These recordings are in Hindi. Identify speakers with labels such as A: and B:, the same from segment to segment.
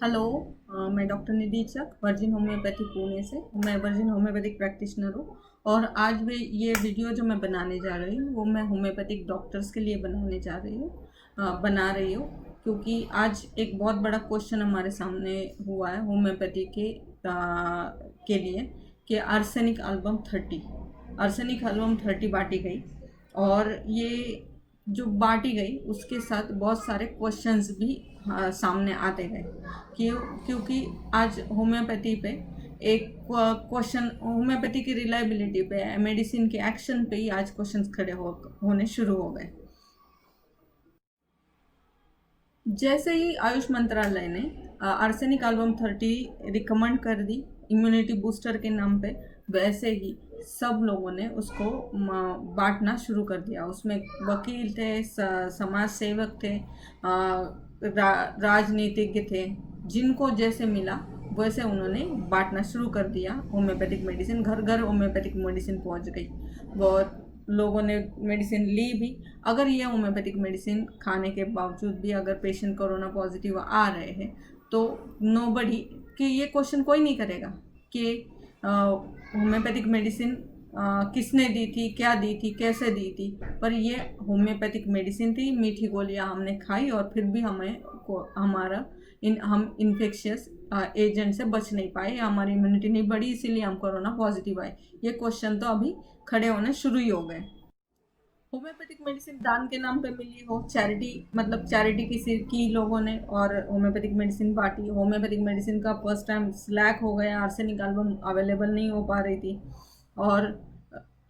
A: हेलो। मैं डॉक्टर निधि चक वर्जिन होम्योपैथी पुणे से। मैं वर्जिन होम्योपैथिक प्रैक्टिशनर हूँ और आज भी ये वीडियो जो मैं बनाने जा रही हूँ वो मैं होम्योपैथिक डॉक्टर्स के लिए बना रही हूँ क्योंकि आज एक बहुत बड़ा क्वेश्चन हमारे सामने हुआ है होम्योपैथी के लिए कि आर्सेनिक एल्बम 30 बांटी गई। और ये जो बांटी गई उसके साथ बहुत सारे क्वेश्चंस भी सामने आते गए। क्यों? क्योंकि आज होम्योपैथी पे एक क्वेश्चन, होम्योपैथी की रिलायबिलिटी पे, मेडिसिन के एक्शन पे ही आज क्वेश्चंस खड़े होने शुरू हो गए। जैसे ही आयुष मंत्रालय ने आर्सेनिक एल्बम 30 रिकमेंड कर दी इम्यूनिटी बूस्टर के नाम पे, वैसे ही सब लोगों ने उसको बांटना शुरू कर दिया। उसमें वकील थे, समाज सेवक थे, राजनीतिज्ञ थे, जिनको जैसे मिला वैसे उन्होंने बांटना शुरू कर दिया। होम्योपैथिक मेडिसिन घर घर होम्योपैथिक मेडिसिन पहुंच गई। बहुत लोगों ने मेडिसिन ली भी। अगर ये होम्योपैथिक मेडिसिन खाने के बावजूद भी अगर पेशेंट कोरोना पॉजिटिव आ रहे हैं तो नोबडी कि ये क्वेश्चन कोई नहीं करेगा कि होम्योपैथिक मेडिसिन किसने दी थी, क्या दी थी, कैसे दी थी। पर ये होम्योपैथिक मेडिसिन थी, मीठी गोलियां हमने खाई और फिर भी हम इन्फेक्शियस एजेंट से बच नहीं पाए, हमारी इम्यूनिटी नहीं बढ़ी, इसीलिए हम कोरोना पॉजिटिव आए। ये क्वेश्चन तो अभी खड़े होने शुरू ही हो गए। होम्योपैथिक मेडिसिन दान के नाम पे मिली हो, चैरिटी मतलब चैरिटी किसी की लोगों ने और होम्योपैथिक मेडिसिन बांटी। होम्योपैथिक मेडिसिन का फर्स्ट टाइम स्लैक हो गया, आर्सेनिक एल्बम अवेलेबल नहीं हो पा रही थी और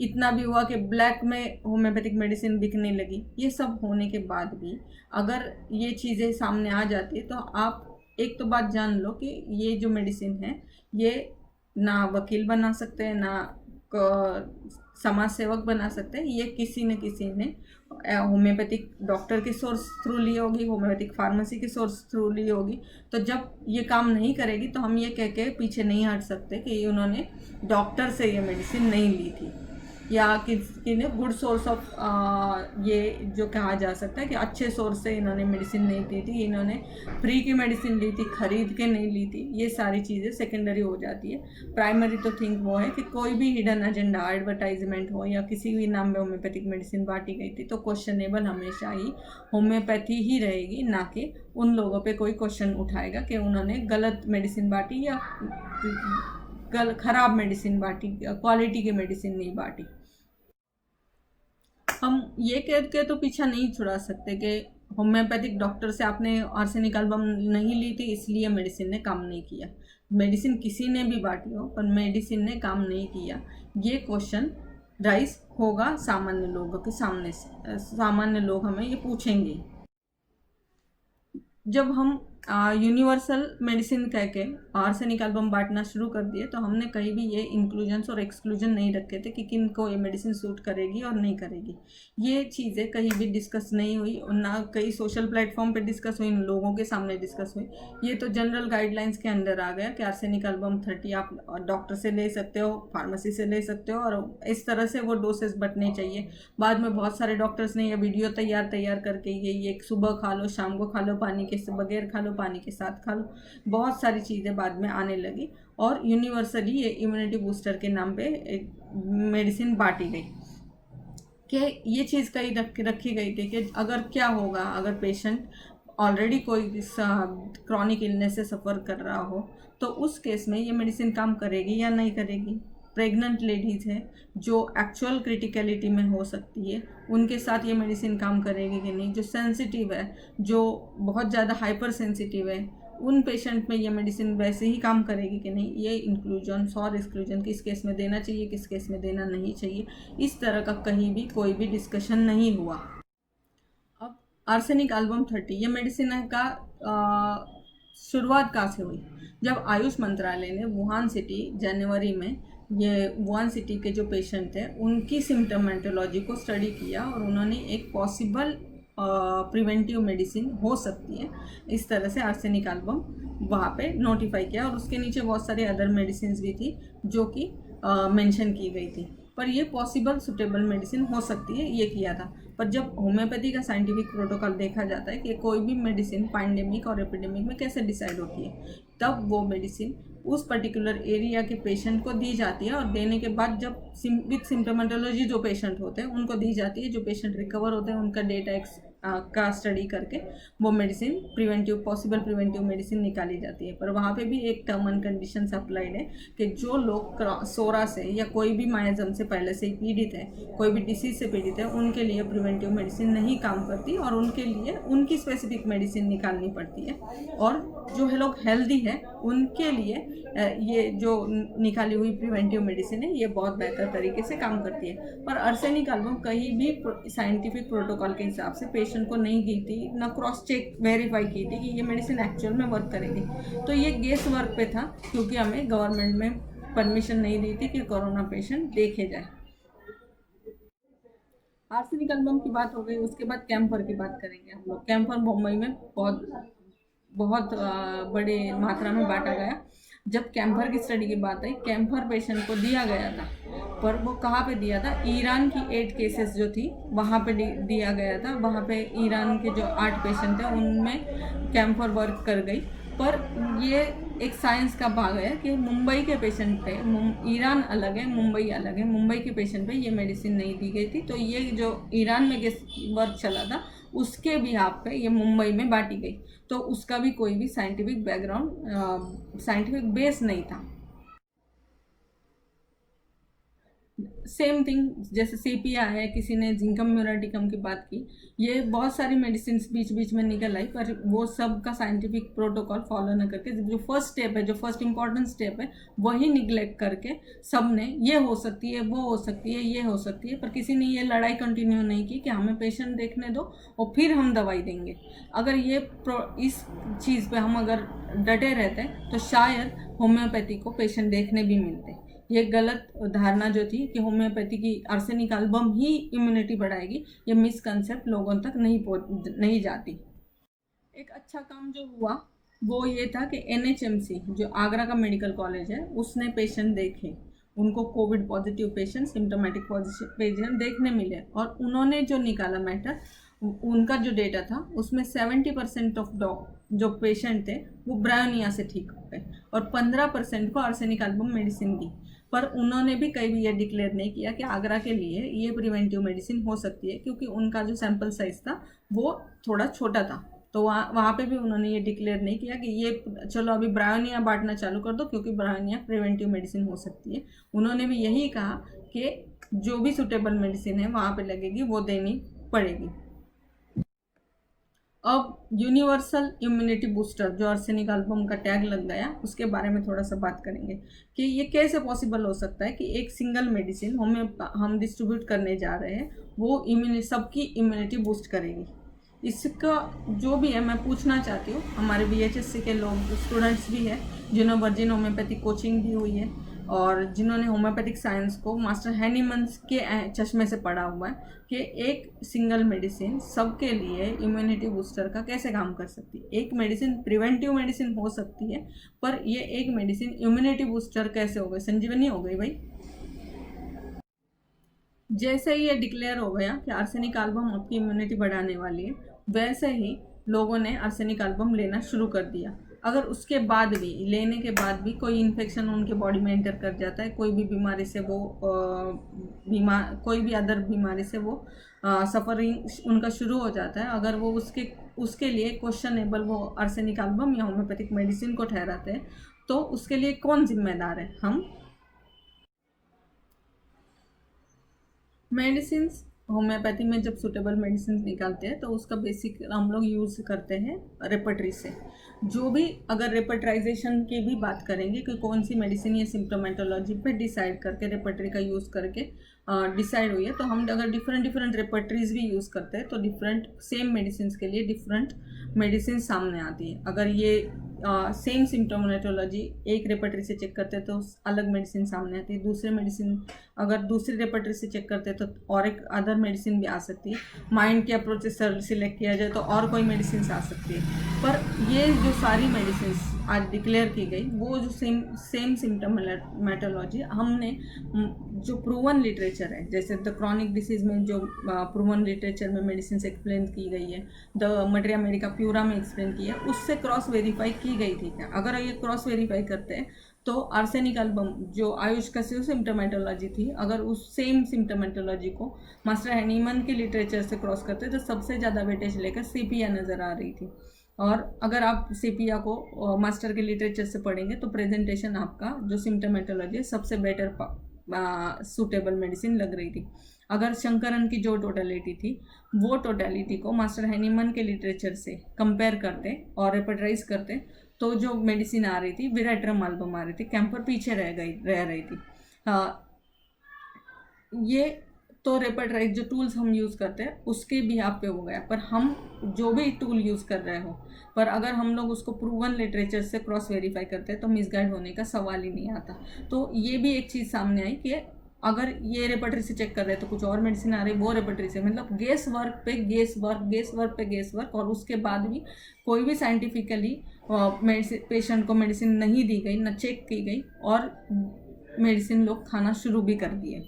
A: इतना भी हुआ कि ब्लैक में होम्योपैथिक मेडिसिन बिकने लगी। ये सब होने के बाद भी अगर ये चीज़ें सामने आ जाती तो आप एक तो बात जान लो कि ये जो मेडिसिन है ये ना वकील बना सकते हैं, ना समाज सेवक बना सकते हैं। ये किसी न किसी ने होम्योपैथिक डॉक्टर की सोर्स थ्रू ली होगी, होम्योपैथिक फार्मेसी की सोर्स थ्रू ली होगी। तो जब ये काम नहीं करेगी तो हम ये कह के पीछे नहीं हट सकते कि उन्होंने डॉक्टर से ये मेडिसिन नहीं ली थी या किसी ने गुड सोर्स ऑफ, ये जो कहा जा सकता है कि अच्छे सोर्स से इन्होंने मेडिसिन नहीं ली थी, इन्होंने फ्री की मेडिसिन ली थी, खरीद के नहीं ली थी। ये सारी चीज़ें सेकेंडरी हो जाती है। प्राइमरी तो थिंक वो है कि कोई भी हिडन एजेंडा, एडवर्टाइजमेंट हो या किसी भी नाम में होम्योपैथिक मेडिसिन बांटी गई थी तो क्वेश्चनेबल हमेशा ही होम्योपैथी ही रहेगी, ना कि उन लोगों पे कोई क्वेश्चन उठाएगा कि उन्होंने गलत मेडिसिन बांटी या खराब मेडिसिन बांटी, क्वालिटी की मेडिसिन नहीं बांटी। हम ये कह के तो पीछा नहीं छुड़ा सकते कि होम्योपैथिक डॉक्टर से आपने आर्सेनिक एल्बम नहीं ली थी इसलिए मेडिसिन ने काम नहीं किया। मेडिसिन किसी ने भी बांटी हो पर मेडिसिन ने काम नहीं किया, ये क्वेश्चन राइज होगा सामान्य लोगों के सामने से। सामान्य लोग हमें ये पूछेंगे। जब हम यूनिवर्सल मेडिसिन कह के आर्सेनिक एल्बम बांटना शुरू कर दिए तो हमने कहीं भी ये इंक्लूजन्स और एक्सक्लूजन नहीं रखे थे कि किन को ये मेडिसिन सूट करेगी और नहीं करेगी। ये चीज़ें कहीं भी डिस्कस नहीं हुई और ना कहीं सोशल प्लेटफॉर्म पे डिस्कस हुई, लोगों के सामने डिस्कस हुई। ये तो जनरल गाइडलाइंस के अंदर आ गया कि आर्सेनिक एल्बम 30 आप डॉक्टर से ले सकते हो, फार्मेसी से ले सकते हो और इस तरह से वो डोसेस बटने चाहिए। बाद में बहुत सारे डॉक्टर्स ने ये वीडियो तैयार करके ये सुबह खा लो, शाम को खा लो, पानी के बगैर खा लो, पानी के साथ खा लो, बहुत सारी चीज़ें बाद में आने लगी और यूनिवर्सली ये इम्यूनिटी बूस्टर के नाम पे मेडिसिन बांटी गई कि ये चीज़ कहीं रखी गई थी कि अगर क्या होगा, अगर पेशेंट ऑलरेडी कोई क्रॉनिक इलनेस से सफ़र कर रहा हो तो उस केस में ये मेडिसिन काम करेगी या नहीं करेगी। प्रेग्नेंट लेडीज़ है जो एक्चुअल क्रिटिकलिटी में हो सकती है, उनके साथ ये मेडिसिन काम करेगी कि नहीं। जो सेंसिटिव है, जो बहुत ज़्यादा हाइपर सेंसिटिव है, उन पेशेंट में ये मेडिसिन वैसे ही काम करेगी कि नहीं। ये इंक्लूजन और एक्सक्लूजन किस केस में देना चाहिए, किस केस में देना नहीं चाहिए, इस तरह का कहीं भी कोई भी डिस्कशन नहीं हुआ। अब आर्सेनिक एल्बम 30 ये मेडिसिन का शुरुआत कहाँ से हुई? जब आयुष मंत्रालय ने वुहान सिटी जनवरी में ये वुहान सिटी के जो पेशेंट थे उनकी सिम्टोमेटोलॉजी को स्टडी किया और उन्होंने एक पॉसिबल प्रिवेंटिव मेडिसिन हो सकती है इस तरह से आर्सेनिक एल्बम वहाँ पे नोटिफाई किया। और उसके नीचे बहुत सारी अदर मेडिसिन भी थी जो कि मेंशन की गई थी, पर ये पॉसिबल सुटेबल मेडिसिन हो सकती है ये किया था। पर जब होम्योपैथी का साइंटिफिक प्रोटोकॉल देखा जाता है कि कोई भी मेडिसिन पैंडेमिक और एपिडेमिक में कैसे डिसाइड होती है, तब वो मेडिसिन उस पर्टिकुलर एरिया के पेशेंट को दी जाती है, और देने के बाद जब विथ सिम्टोमेटोलॉजी जो पेशेंट होते हैं उनको दी जाती है। जो पेशेंट रिकवर होते हैं उनका डेटा का स्टडी करके वो मेडिसिन पॉसिबल प्रिवेंटिव मेडिसिन निकाली जाती है। पर वहाँ पे भी एक टर्म एंड कंडीशंस अप्लाइड है कि जो लोग सोरा से या कोई भी मायाजम से पहले से ही पीड़ित है, कोई भी डिसीज से पीड़ित है, उनके लिए प्रिवेंटिव मेडिसिन नहीं काम करती और उनके लिए उनकी स्पेसिफिक मेडिसिन निकालनी पड़ती है। और जो लोग हेल्दी है उनके लिए ये जो निकाली हुई प्रिवेंटिव मेडिसिन है ये बहुत बेहतर तरीके से काम करती है। पर आर्सेनिक एल्बम कहीं भी साइंटिफिक प्रोटोकॉल के हिसाब से पेशेंट को नहीं दी थी, ना क्रॉस चेक वेरीफाई की थी कि ये मेडिसिन एक्चुअल में वर्क करेगी। तो ये गेस वर्क पे था, क्योंकि हमें गवर्नमेंट में परमिशन नहीं दी थी कि कोरोना पेशेंट देखे जाए। आर्सेनिक एल्बम की बात हो गई, उसके बाद कैम्फर की बात करेंगे हम लोग। कैम्फर मुंबई में बहुत बड़े मात्रा में बांटा गया। जब कैम्फर की स्टडी की बात आई, कैम्फर पेशेंट को दिया गया था, पर वो कहाँ पे दिया था? ईरान की 8 केसेस जो थी वहाँ पे दिया गया था। वहाँ पे ईरान के जो 8 पेशेंट थे उनमें कैम्फर वर्क कर गई। पर ये एक साइंस का भाग है कि मुंबई के पेशेंट पे, ईरान अलग है, मुंबई अलग है, मुंबई के पेशेंट पे ये मेडिसिन नहीं दी गई थी। तो ये जो ईरान में वर्क चला था उसके बिहाफ पे ये मुंबई में बांटी गई, तो उसका भी कोई भी साइंटिफिक बैकग्राउंड, साइंटिफिक बेस नहीं था। सेम थिंग जैसे सीपिया है, किसी ने जिंकम म्यूराटिकम की बात की, ये बहुत सारी मेडिसिन बीच बीच में निकल आई, पर वो सब का साइंटिफिक प्रोटोकॉल फॉलो न करके जो फर्स्ट स्टेप है, जो फर्स्ट इंपॉर्टेंट स्टेप है, वही निगलेक्ट करके सब ने ये हो सकती है, वो हो सकती है, ये हो सकती है, पर किसी ने ये लड़ाई कंटिन्यू नहीं की कि हमें पेशेंट देखने दो और फिर हम दवाई देंगे। अगर इस चीज़ पे हम अगर डटे रहते तो शायद होम्योपैथी को पेशेंट देखने भी मिलते। ये गलत धारणा जो थी कि होम्योपैथी की आर्सेनिक एल्बम ही इम्यूनिटी बढ़ाएगी, ये मिसकंसेप्ट लोगों तक नहीं जाती। एक अच्छा काम जो हुआ वो ये था कि NHMC जो आगरा का मेडिकल कॉलेज है उसने पेशेंट देखे, उनको Covid positive patient, symptomatic positive patient देखने मिले, और उन्होंने जो निकाला मैटर, उनका जो डेटा था उसमें 70% ऑफ जो पेशेंट थे वो ब्रायोनिया से ठीक हो गए और 15% को आर्सेनिक एल्बम मेडिसिन दी। पर उन्होंने भी कहीं भी ये डिक्लेयर नहीं किया कि आगरा के लिए ये प्रिवेंटिव मेडिसिन हो सकती है, क्योंकि उनका जो सैंपल साइज था वो थोड़ा छोटा था। तो वहाँ पे भी उन्होंने ये डिक्लेयर नहीं किया कि ये चलो अभी ब्रायोनिया बांटना चालू कर दो, क्योंकि ब्रायोनिया प्रिवेंटिव मेडिसिन हो सकती है। उन्होंने भी यही कहा कि जो भी सुटेबल मेडिसिन है वहाँ पे लगेगी वो देनी पड़ेगी। अब यूनिवर्सल इम्यूनिटी बूस्टर जो आर्सेनिक एल्बम का टैग लग गया, उसके बारे में थोड़ा सा बात करेंगे कि ये कैसे पॉसिबल हो सकता है कि एक सिंगल मेडिसिन हम डिस्ट्रीब्यूट करने जा रहे हैं, वो सबकी इम्यूनिटी बूस्ट करेगी। इसका जो भी है मैं पूछना चाहती हूँ, हमारे BHSC के लोग स्टूडेंट्स भी हैं जिन्होंने वर्जिन होम्योपैथी कोचिंग दी हुई है और जिन्होंने होम्योपैथिक साइंस को मास्टर हैनीमन्स के चश्मे से पढ़ा हुआ है कि एक सिंगल मेडिसिन सबके लिए इम्यूनिटी बूस्टर का कैसे काम कर सकती है। एक मेडिसिन प्रिवेंटिव मेडिसिन हो सकती है, पर ये एक मेडिसिन इम्यूनिटी बूस्टर कैसे हो गई? संजीवनी हो गई भाई। जैसे ही ये डिक्लेयर हो गया कि आर्सेनिक एल्बम आपकी इम्यूनिटी बढ़ाने वाली है, वैसे ही लोगों ने आर्सेनिक एल्बम लेना शुरू कर दिया। अगर उसके बाद भी, लेने के बाद भी कोई इन्फेक्शन उनके बॉडी में एंटर कर जाता है, कोई भी बीमारी से वो कोई भी अदर बीमारी से वो सफरिंग उनका शुरू हो जाता है, अगर वो उसके लिए क्वेश्चनेबल वो आर्सेनिक एल्बम या होम्योपैथिक मेडिसिन को ठहराते हैं, तो उसके लिए कौन जिम्मेदार है? हम। मेडिसिन्स होम्योपैथी में जब सूटेबल मेडिसिन निकालते हैं तो उसका बेसिक हम लोग यूज़ करते हैं रेपर्टरी से। जो भी अगर रेपर्टराइजेशन की भी बात करेंगे कि कौन सी मेडिसिन ये सिम्प्टोमेटोलॉजी पे डिसाइड करके रेपर्टरी का यूज़ करके डिसाइड हुई है, तो हम अगर डिफरेंट रेपर्टरीज भी यूज़ करते हैं तो डिफरेंट सेम मेडिसिन के लिए डिफरेंट मेडिसिन सामने आती है। अगर ये सेम सिम्प्टोमेटोलॉजी एक रेपर्टरी से चेक करते हैं तो अलग मेडिसिन सामने आती है, दूसरे मेडिसिन अगर दूसरी रेपर्टरी से चेक करते हैं तो और एक अदर मेडिसिन भी आ सकती है। माइंड के अप्रोच से सिलेक्ट किया जाए तो और कोई मेडिसिन आ सकती है। पर ये जो सारी मेडिसिन आज डिक्लेयर की गई, वो जो सेम सिम्टोमेटोलॉजी हमने जो प्रूवन लिटरेचर है, जैसे द क्रॉनिक डिसीज में जो प्रूवन लिटरेचर में मेडिसिन एक्सप्लेन की गई है, द मटेरिया मेडिका प्यूरा में एक्सप्लेन की है, उससे क्रॉस वेरीफाई की गई थी क्या? अगर ये क्रॉस वेरीफाई करते हैं तो आर्सेनिक एल्बम जो आयुष का सिम्टोमेटोलॉजी थी, अगर उस सेम सिम्टोमेटोलॉजी को मास्टर हैनीमन के लिटरेचर से क्रॉस करते तो सबसे ज़्यादा वेटेज लेकर सीपिया नज़र आ रही थी। और अगर आप सीपिया को मास्टर के लिटरेचर से पढ़ेंगे तो प्रेजेंटेशन आपका जो सिम्टोमेटोलॉजी है सबसे बेटर सूटेबल मेडिसिन लग रही थी। अगर शंकरन की जो टोटलिटी थी वो टोटलिटी को मास्टर हैनीमन के लिटरेचर से कंपेयर करते और रेपर्टराइज करते तो जो मेडिसिन आ रही थी विराट्रम एल्बम आ रही थी, कैंपर पीछे रह रही थी। ये तो रेपर्टराइज जो टूल्स हम यूज़ करते हैं उसके भी आप पे हो गया, पर हम जो भी टूल यूज़ कर रहे हो पर अगर हम लोग उसको प्रूवन लिटरेचर से क्रॉस वेरीफाई करते हैं तो मिसगाइड होने का सवाल ही नहीं आता। तो ये भी एक चीज़ सामने आई कि अगर ये रेपर्टरी से चेक कर रहे हैं तो कुछ और मेडिसिन आ रही है, वो रेपर्टरी से, मतलब गेस वर्क पे गेस वर्क, गेस वर्क पे गेस वर्क, और उसके बाद भी कोई भी साइंटिफिकली पेशेंट को मेडिसिन नहीं दी गई, न चेक की गई, और मेडिसिन लोग खाना शुरू भी कर दिए।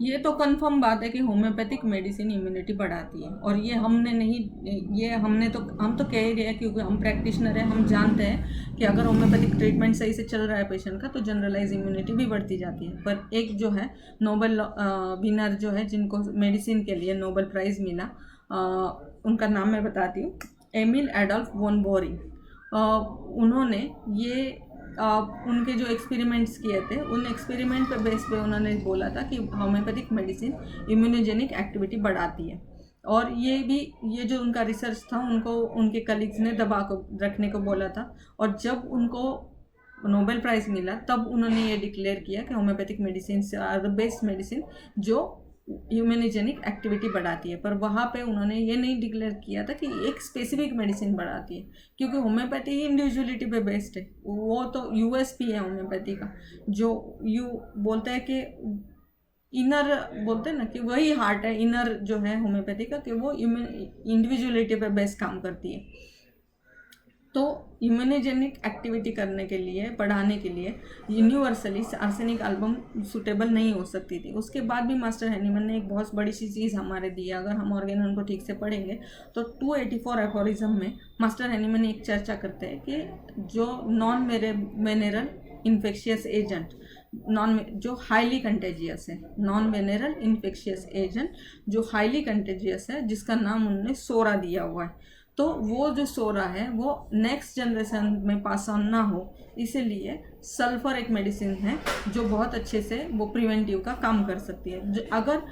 A: ये तो कंफर्म बात है कि होम्योपैथिक मेडिसिन इम्यूनिटी बढ़ाती है, और ये हमने नहीं, ये हम तो कह ही रहे हैं क्योंकि हम प्रैक्टिशनर हैं, हम जानते हैं कि अगर होम्योपैथिक ट्रीटमेंट सही से चल रहा है पेशेंट का तो जनरलाइज इम्यूनिटी भी बढ़ती जाती है। पर एक जो है नोबेल विनर जो है जिनको मेडिसिन के लिए नोबेल प्राइज़ मिला, उनका नाम मैं बताती हूँ, एमिल एडोल्फ वॉन बोरी। उन्होंने ये उनके जो एक्सपेरिमेंट्स किए थे उन एक्सपेरिमेंट पे बेस पे उन्होंने बोला था कि होम्योपैथिक मेडिसिन इम्यूनोजेनिक एक्टिविटी बढ़ाती है। और ये जो उनका रिसर्च था उनको उनके कलीग्स ने दबा को रखने को बोला था, और जब उनको नोबेल प्राइज़ मिला तब उन्होंने ये डिक्लेयर किया कि homeopathic medicine are the best medicine जो इम्यूनोजेनिक एक्टिविटी बढ़ाती है। पर वहाँ पे उन्होंने ये नहीं डिक्लेयर किया था कि एक स्पेसिफिक मेडिसिन बढ़ाती है, क्योंकि होम्योपैथी ही इंडिविजुअलिटी पे बेस्ड है। वो तो यूएसपी है होम्योपैथी का, जो बोलते हैं कि इनर, बोलते हैं ना कि वही हार्ट है इनर जो है होम्योपैथी का, कि वो इंडिविजुअलिटी पे बेस्ड काम करती है। तो इम्यूनोजेनिक एक्टिविटी करने के लिए, बढ़ाने के लिए यूनिवर्सली आर्सेनिक एल्बम सूटेबल नहीं हो सकती थी। उसके बाद भी मास्टर हैनीमन ने एक बहुत बड़ी सी चीज़ हमारे दी है, अगर हम ऑर्गेनन को ठीक से पढ़ेंगे तो 284 एफोरिज्म में मास्टर हैनीमन एक चर्चा करते हैं कि जो नॉन वेनेरल इन्फेक्शियस एजेंट, जो हाईली कंटेजियस है, नॉन वेनेरल इन्फेक्शियस एजेंट जो हाईली कंटेजियस है, जिसका नाम उन्होंने सोरा दिया हुआ है, तो वो जो सोरा है वो नेक्स्ट जनरेशन में पास ऑन ना हो, इसीलिए सल्फर एक मेडिसिन है जो बहुत अच्छे से वो प्रिवेंटिव का काम कर सकती है। अगर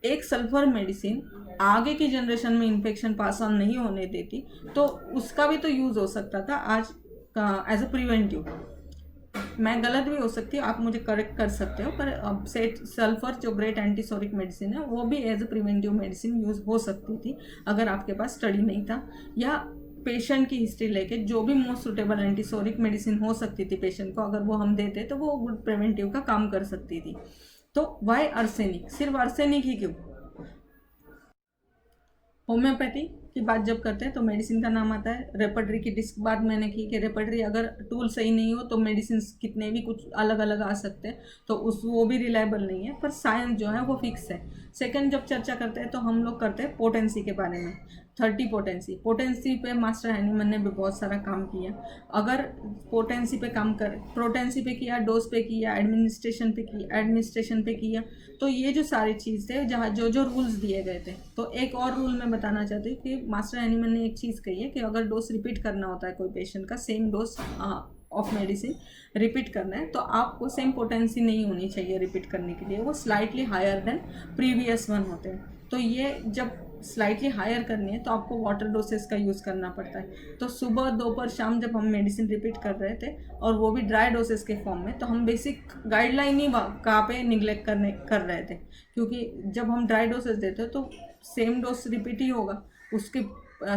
A: एक सल्फर मेडिसिन आगे की जनरेशन में इन्फेक्शन पास ऑन नहीं होने देती तो उसका भी तो यूज़ हो सकता था आज एज अ प्रिवेंटिव। मैं गलत भी हो सकती हूँ, आप मुझे करेक्ट कर सकते हो, पर अब सल्फर जो ग्रेट एंटीसोरिक मेडिसिन है वो भी as a preventive medicine use हो सकती थी अगर आपके पास स्टडी नहीं था, या पेशेंट की हिस्ट्री लेके जो भी मोस्ट सुटेबल एंटीसोरिक मेडिसिन हो सकती थी पेशेंट को, अगर वो हम देते तो वो गुड प्रिवेंटिव का काम कर सकती थी। तो वाई आर्सेनिक, सिर्फ आर्सेनिक ही क्यों? होम्योपैथी की बात जब करते हैं तो मेडिसिन का नाम आता है। रेपर्टरी की डिस्क बात मैंने की कि रेपर्टरी अगर टूल सही नहीं हो तो मेडिसिन कितने भी कुछ अलग अलग आ सकते हैं, तो वो भी रिलायबल नहीं है, पर साइंस जो है वो फिक्स है। सेकंड जब चर्चा करते हैं तो हम लोग करते हैं पोटेंसी के बारे में। 30 पोटेंसी पे मास्टर हैनीमन ने भी बहुत सारा काम किया। अगर पोटेंसी पे काम कर, पोटेंसी पे किया, डोज पे किया, एडमिनिस्ट्रेशन पे किया, तो ये जो सारी चीज़ थे जहाँ जो जो रूल्स दिए गए थे। तो एक और रूल मैं बताना चाहती हूँ कि मास्टर हैनीमन ने एक चीज़ कही है कि अगर डोज रिपीट करना होता है कोई पेशेंट का, same dose of medicine repeat करना है, तो आपको सेम पोटेंसी नहीं होनी चाहिए रिपीट करने के लिए, वो slightly higher than previous one होते हैं। तो ये जब स्लाइटली हायर करनी है तो आपको वाटर डोसेस का यूज़ करना पड़ता है। तो सुबह दोपहर शाम जब हम मेडिसिन रिपीट कर रहे थे और वो भी ड्राई डोसेस के फॉर्म में, तो हम बेसिक गाइडलाइन ही कहाँ पे निगलेक्ट कर रहे थे, क्योंकि जब हम ड्राई डोसेस देते हैं तो सेम डोज रिपीट ही होगा, उसके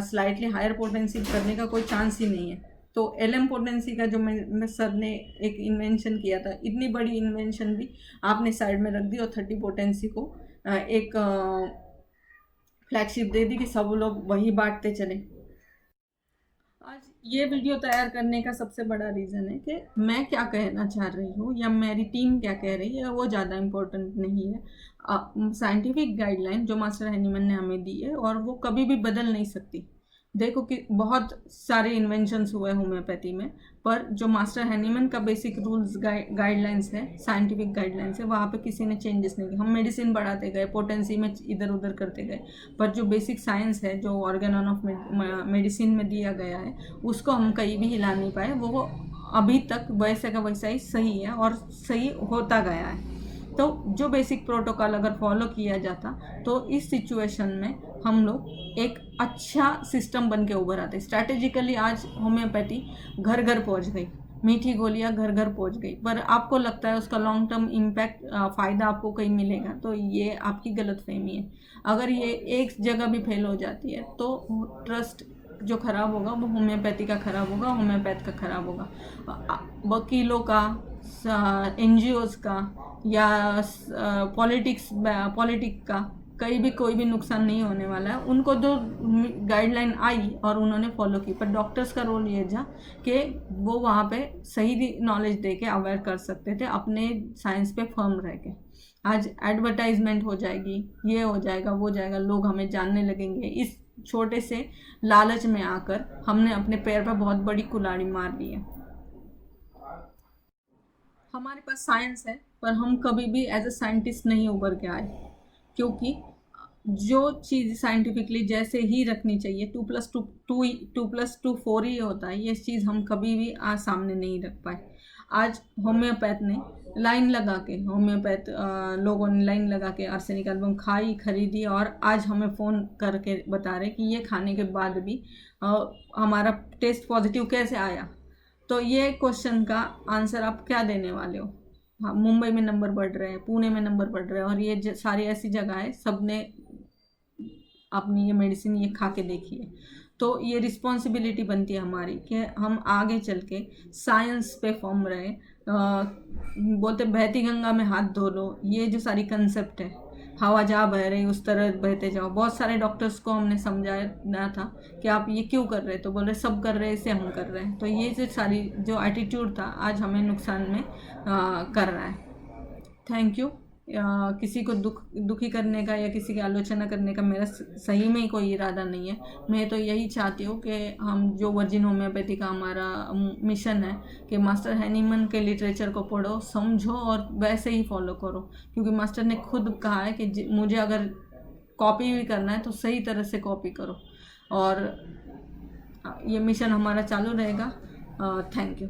A: स्लाइटली हायर पोटेंसी करने का कोई चांस ही नहीं है। तो LM पोटेंसी का जो मैं सर ने एक इन्वेंशन किया था, इतनी बड़ी इन्वेंशन भी आपने साइड में रख दी और 30 पोटेंसी को एक फ्लैगशिप दे दी कि सब लोग वही बांटते चले। आज ये वीडियो तैयार करने का सबसे बड़ा रीज़न है कि मैं क्या कहना चाह रही हूँ या मेरी टीम क्या कह रही है वो ज़्यादा इम्पोर्टेंट नहीं है। साइंटिफिक गाइडलाइन जो मास्टर हैनीमैन ने हमें दी है और वो कभी भी बदल नहीं सकती। देखो कि बहुत सारे इन्वेंशंस हुए होम्योपैथी में, पर जो मास्टर हैनीमैन का बेसिक रूल्स गाइडलाइंस है, साइंटिफिक गाइडलाइंस है, वहाँ पे किसी ने चेंजेस नहीं किए। हम मेडिसिन बढ़ाते गए, पोटेंसी में इधर उधर करते गए, पर जो बेसिक साइंस है, जो ऑर्गेनॉन ऑफ मेडिसिन में दिया गया है, उसको हम कहीं भी हिला नहीं पाए। वो अभी तक वैसे का वैसा ही सही है और सही होता गया है। तो जो बेसिक प्रोटोकॉल अगर फॉलो किया जाता तो इस सिचुएशन में हम लोग एक अच्छा सिस्टम बन के उभर आते। स्ट्रैटेजिकली आज होम्योपैथी घर घर पहुंच गई, मीठी गोलियां घर घर पहुंच गई, पर आपको लगता है उसका लॉन्ग टर्म इम्पैक्ट फ़ायदा आपको कहीं मिलेगा, तो ये आपकी गलतफहमी है। अगर ये एक जगह भी फेल हो जाती है तो ट्रस्ट जो खराब होगा वो होम्योपैथी का खराब होगा, होम्योपैथ का खराब होगा, वकीलों का, एनजीओज का या पॉलिटिक्स का कहीं भी कोई भी नुकसान नहीं होने वाला है। उनको जो गाइडलाइन आई और उन्होंने फॉलो की, पर डॉक्टर्स का रोल ये था कि वो वहाँ पे सही नॉलेज दे के अवेयर कर सकते थे, अपने साइंस पे फर्म रह के। आज एडवर्टाइजमेंट हो जाएगी, ये हो जाएगा, वो जाएगा, लोग हमें जानने लगेंगे। इस छोटे से लालच में आकर हमने अपने पैर पर बहुत बड़ी कुल्हाड़ी मार ली है। हमारे पास साइंस है पर हम कभी भी एज अ साइंटिस्ट नहीं उभर के आए, क्योंकि जो चीज़ साइंटिफिकली जैसे ही रखनी चाहिए, 2+2 4 ही होता है, ये चीज़ हम कभी भी आज सामने नहीं रख पाए। आज होम्योपैथ ने लाइन लगा के, लोगों ने लाइन लगा के आर्सेनिक एल्बम खाई, खरीदी, और आज हमें फ़ोन करके बता रहे कि ये खाने के बाद भी हमारा टेस्ट पॉजिटिव कैसे आया। तो ये क्वेश्चन का आंसर आप क्या देने वाले हो? हाँ, मुंबई में नंबर बढ़ रहे हैं, पुणे में नंबर बढ़ रहे हैं, और ये सारी ऐसी जगह है, सब ने अपनी ये मेडिसिन ये खा के देखी है। तो ये रिस्पॉन्सिबिलिटी बनती है हमारी कि हम आगे चल के साइंस पे फॉर्म रहे। बोलते बहती गंगा में हाथ धो लो, ये जो सारी कंसेप्ट है, हवा जहाँ बह रही उस तरह बहते जाओ। बहुत सारे डॉक्टर्स को हमने समझाया था कि आप ये क्यों कर रहे हैं, तो बोल रहे सब कर रहे हैं इसे हम कर रहे हैं। तो ये जो सारी जो एटीट्यूड था आज हमें नुकसान में कर रहा है। Thank you. किसी को दुखी करने का या किसी की आलोचना करने का मेरा सही में ही कोई इरादा नहीं है। मैं तो यही चाहती हूँ कि हम जो वर्जिन होम्योपैथी का हमारा मिशन है कि मास्टर हैनीमैन के लिटरेचर को पढ़ो, समझो और वैसे ही फॉलो करो, क्योंकि मास्टर ने खुद कहा है कि मुझे अगर कॉपी भी करना है तो सही तरह से कॉपी करो, और ये मिशन हमारा चालू रहेगा। Thank you.